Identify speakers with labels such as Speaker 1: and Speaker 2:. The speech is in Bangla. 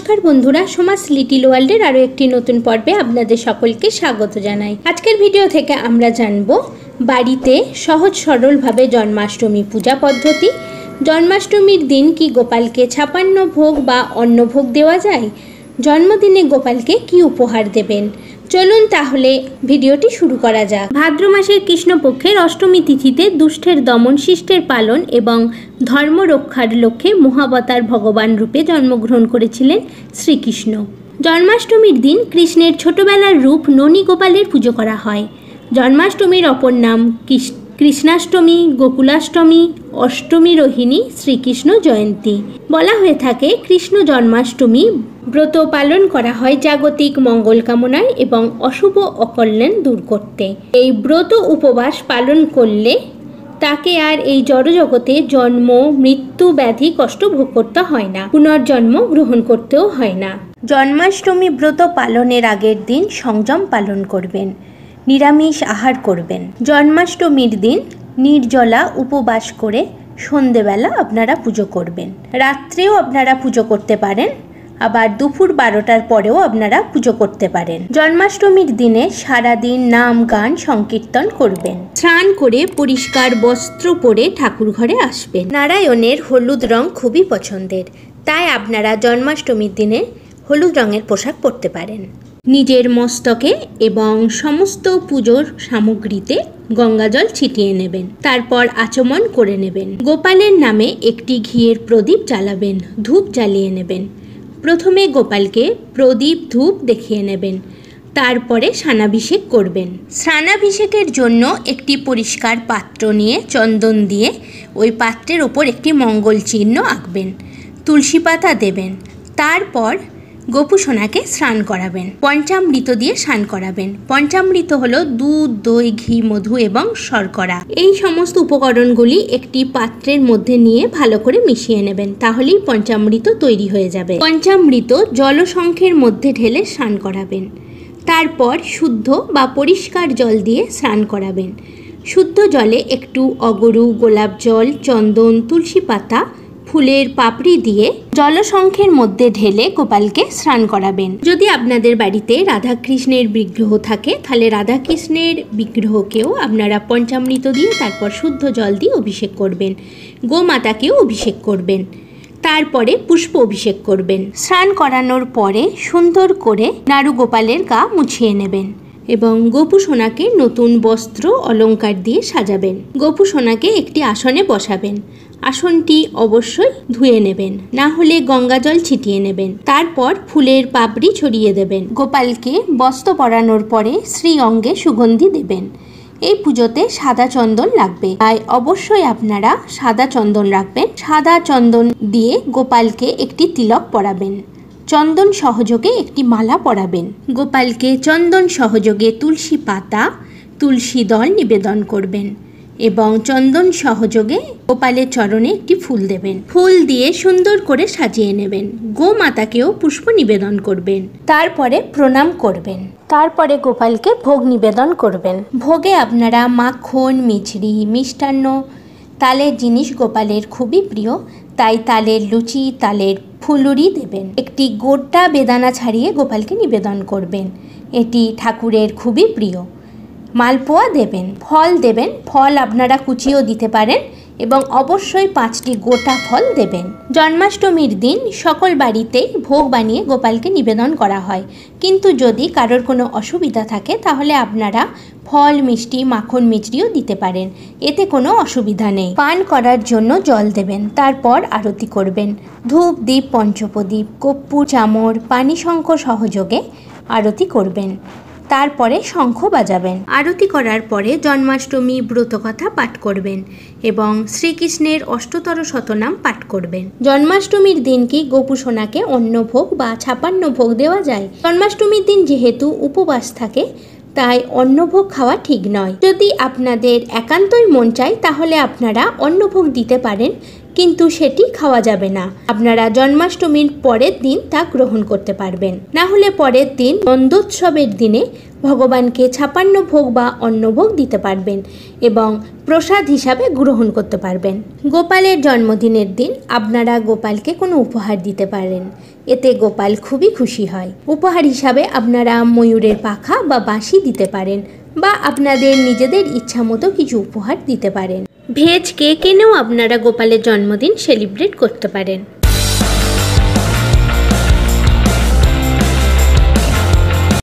Speaker 1: নমস্কার বন্ধুরা, সোমাস লিটিল ওয়ার্ল্ডের আরও একটি নতুন পর্বে আপনাদের সকলকে স্বাগত জানাই। আজকের ভিডিও থেকে আমরা জানব বাড়িতে সহজ সরলভাবে জন্মাষ্টমী পূজা পদ্ধতি। জন্মাষ্টমীর দিন কি গোপালকে 56 ভোগ বা অন্নভোগ দেওয়া যায়? জন্মদিনে গোপালকে কি উপহার দেবেন? চলুন তাহলে ভিডিওটি শুরু করা যাক। ভাদ্র মাসের কৃষ্ণপক্ষের অষ্টমী তিথিতে দুষ্টের দমন, শিষ্টের পালন এবং ধর্ম রক্ষার লক্ষ্যে মহাবতার ভগবান রূপে জন্মগ্রহণ করেছিলেন শ্রীকৃষ্ণ। জন্মাষ্টমীর দিন কৃষ্ণের ছোটবেলার রূপ ননী গোপালের পুজো করা হয়। জন্মাষ্টমীর অপর নাম কৃষ্ণাষ্টমী, গোকুলাষ্টমী, অষ্টমী রোহিণী, শ্রীকৃষ্ণ জয়ন্তী। বলা হয়ে থাকে কৃষ্ণ জন্মাষ্টমী ব্রত পালন করা হয় জাগতিক মঙ্গল কামনায় এবং অশুভ অকল্যাণ দূর করতে। এই ব্রত উপবাস পালন করলে তাকে আর এই জড়জগতে জন্ম, মৃত্যু, ব্যাধি, কষ্ট ভোগ করতে হয় না, পুনর্জন্ম গ্রহণ করতেও হয় না। জন্মাষ্টমী ব্রত পালনের আগের দিন সংযম পালন করবেন, নিরামিষ আহার করবেন। জন্মাষ্টমীর দিন নির্জলা উপবাস করে সন্ধেবেলা আপনারা পুজো করবেন। রাত্রেও আপনারা পুজো করতে পারেন, আবার দুপুর 12টার পরেও আপনারা পুজো করতে পারেন। জন্মাষ্টমীর দিনে সারাদিন নাম, গান, সংকীর্তন করবেন। স্নান করে পরিষ্কার বস্ত্র পরে ঠাকুর ঘরে আসবেন। নারায়ণের হলুদ রং খুবই পছন্দের, তাই আপনারা জন্মাষ্টমীর দিনে হলুদ রঙের পোশাক পরতে পারেন। নিজের মস্তকে এবং সমস্ত পুজোর সামগ্রীতে গঙ্গাজল ছিটিয়ে নেবেন। তারপর আচমন করে নেবেন। গোপালের নামে একটি ঘিয়ের প্রদীপ জ্বালাবেন, ধূপ জ্বালিয়ে নেবেন। প্রথমে গোপালকে প্রদীপ ধূপ দেখিয়ে নেবেন, তারপরে স্নানাভিষেক করবেন। স্নানাভিষেকের জন্য একটি পরিষ্কার পাত্র নিয়ে চন্দন দিয়ে ওই পাত্রের ওপর একটি মঙ্গল চিহ্ন আঁকবেন, তুলসী পাতা দেবেন। তারপর গোপুসোনাকে স্নান করাবেন, পঞ্চামৃত দিয়ে স্নান করাবেন। পঞ্চামৃত হলো দুধ, দই, ঘি, মধু এবং শর্করা। এই সমস্ত উপকরণগুলি একটি পাত্রের মধ্যে নিয়ে ভালো করে মিশিয়ে নেবেন, তাহলেই পঞ্চামৃত তৈরি হয়ে যাবে। পঞ্চামৃত জলশঙ্খের মধ্যে ঢেলে স্নান করাবেন। তারপর শুদ্ধ বা পরিষ্কার জল দিয়ে স্নান করাবেন। শুদ্ধ জলে একটু অগরু, গোলাপ জল, চন্দন, তুলসী পাতা, ফুলের পাপড়ি দিয়ে জলশঙ্খের মধ্যে ঢেলে গোপালকে স্নান করাবেন। যদি আপনাদের বাড়িতে রাধাকৃষ্ণের বিগ্রহ থাকে তাহলে রাধাকৃষ্ণের বিগ্রহকেও আপনারা পঞ্চামৃত দিয়ে তারপর শুদ্ধ জল দিয়ে অভিষেক করবেন। গোমাতাকেও অভিষেক করবেন। তারপরে পুষ্প অভিষেক করবেন। স্নান করানোর পরে সুন্দর করে নাড়ু গোপালের গা মুছিয়ে নেবেন এবং গোপুসোনাকে নতুন বস্ত্র অলংকার দিয়ে সাজাবেন। গোপুসোনাকে একটি আসনে বসাবেন। আসনটি অবশ্যই ধুয়ে নেবেন, না হলে গঙ্গাজল ছিটিয়ে নেবেন। তারপর ফুলের পাপড়ি ছড়িয়ে দেবেন। গোপালকে বস্ত্র পরানোর পরে শ্রী অঙ্গে সুগন্ধি দেবেন। এই পুজোতে সাদা চন্দন লাগবে, তাই অবশ্যই আপনারা সাদা চন্দন রাখবেন। সাদা চন্দন দিয়ে গোপালকে একটি তিলক পরাবেন। চন্দন সহযোগে একটি মালা পরাবেন। গোপালকে চন্দন সহযোগে তুলসী পাতা, তুলসী দল নিবেদন করবেন এবং চন্দন সহযোগে গোপালের চরণে একটি ফুল দেবেন। ফুল দিয়ে সুন্দর করে সাজিয়ে নেবেন। গোমাতাকেও পুষ্প নিবেদন করবেন। তারপরে প্রণাম করবেন। তারপরে গোপালকে ভোগ নিবেদন করবেন। ভোগে আপনারা মাখন, মিছরি, মিষ্টান্ন, তালের জিনিস গোপালের খুবই প্রিয়, তাই তালের লুচি, তালের ফুলুরি দেবেন। একটি গোটা বেদানা ছাড়িয়ে গোপালকে নিবেদন করবেন, এটি ঠাকুরের খুবই প্রিয়। মালপোয়া দেবেন, ফল দেবেন। ফল আপনারা কুচিও দিতে পারেন এবং অবশ্যই 5টি গোটা ফল দেবেন। জন্মাষ্টমীর দিন সকল বাড়িতেই ভোগ বানিয়ে গোপালকে নিবেদন করা হয়, কিন্তু যদি কারোর কোনো অসুবিধা থাকে তাহলে আপনারা ফল, মিষ্টি, মাখন, মিছরিও দিতে পারেন, এতে কোনো অসুবিধা নেই। পান করার জন্য জল দেবেন। তারপর আরতি করবেন। ধূপ, দীপ, পঞ্চপ্রদীপ, কর্পূর, চামর, পানি শঙ্খ সহযোগে আরতি করবেন। তারপরে শঙ্খ বাজাবেন। আরতি করার পরে জন্মাষ্টমী ব্রতকথা পাঠ করবেন এবং শ্রীকৃষ্ণের অষ্টতর শতনাম পাঠ করবেন। জন্মাষ্টমীর দিন কি গোপুসোনাকে অন্নভোগ বা 56 ভোগ দেওয়া যায়? জন্মাষ্টমীর দিন যেহেতু উপবাস থাকে তাই অন্নভোগ খাওয়া ঠিক নয়। যদি আপনাদের একান্তই মন চায় তাহলে আপনারা অন্নভোগ দিতে পারেন, কিন্তু সেটি খাওয়া যাবে না। আপনারা জন্মাষ্টমীর পরের দিন তা গ্রহণ করতে পারবেন, না হলে পরের দিন নন্দোৎসবের দিনে ভগবানকে 56 ভোগ বা অন্নভোগ দিতে পারবেন এবং প্রসাদ হিসাবে গ্রহণ করতে পারবেন। গোপালের জন্মদিনের দিন আপনারা গোপালকে কোনো উপহার দিতে পারেন, এতে গোপাল খুবই খুশি হয়। উপহার হিসাবে আপনারা ময়ূরের পাখা বা বাঁশি দিতে পারেন, বা আপনাদের নিজেদের ইচ্ছা মতো কিছু উপহার দিতে পারেন। ভেজ কেক এনেও আপনারা গোপালের জন্মদিন সেলিব্রেট করতে পারেন।